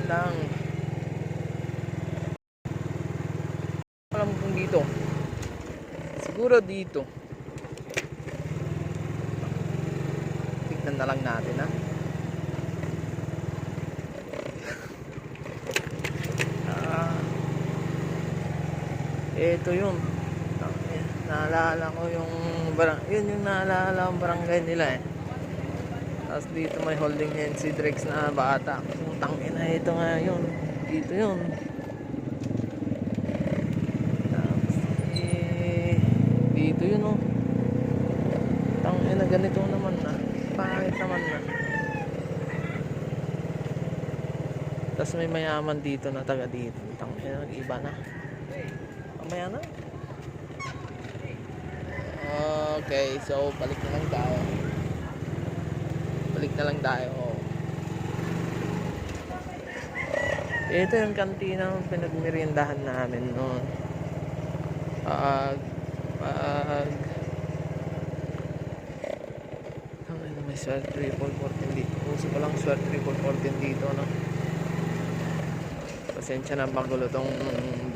lang. Alam kung dito. Siguro dito. Tignan na lang natin, ha. Ito yun. Naalala ko yung yun yung naalala kong barangay nila eh. Tapos dito may holding hand si Drex na bata. Putang ina, ito nga yun. Dito yun. Tapos dito yun oh. Putang ina, ganito naman na. Pangit naman na. Tapos may mayaman dito na taga dito. Putang ina, nag-iba na. Mamaya na. Okay, so balik na lang tayo. Ito yung kantina ng pinagmeriendahan namin noon. May swerte triple 14 dito. Uso ko lang swerte triple 14 dito, no? Pasensya na magulo tong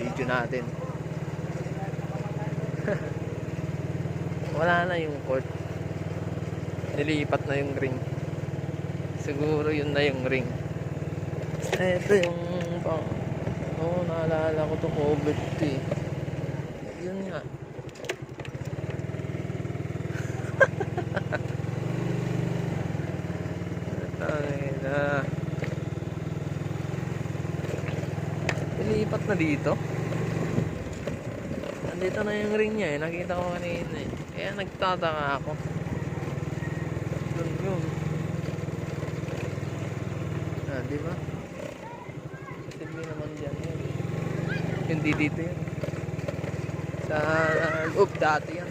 video natin. Wala na yung court. Nilipat na yung ring. Siguro yun na yung ring. Ito yung naalala ko to, COVID to eh. Yun nga. Nilipat na dito. Nandito na yung ring niya eh. Nakita ko kanina eh. Kaya nagtataka ako. Yun. Diba? Silbi naman dyan yun. Hindi dito yun. Sa loob dati yan.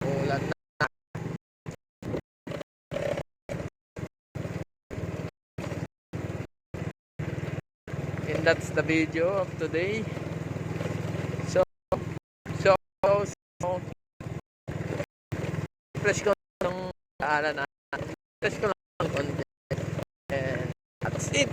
Ulan na. And that's the video of today. So fresh ko ng daanan na. Fresh ko lang ng content. And that's it.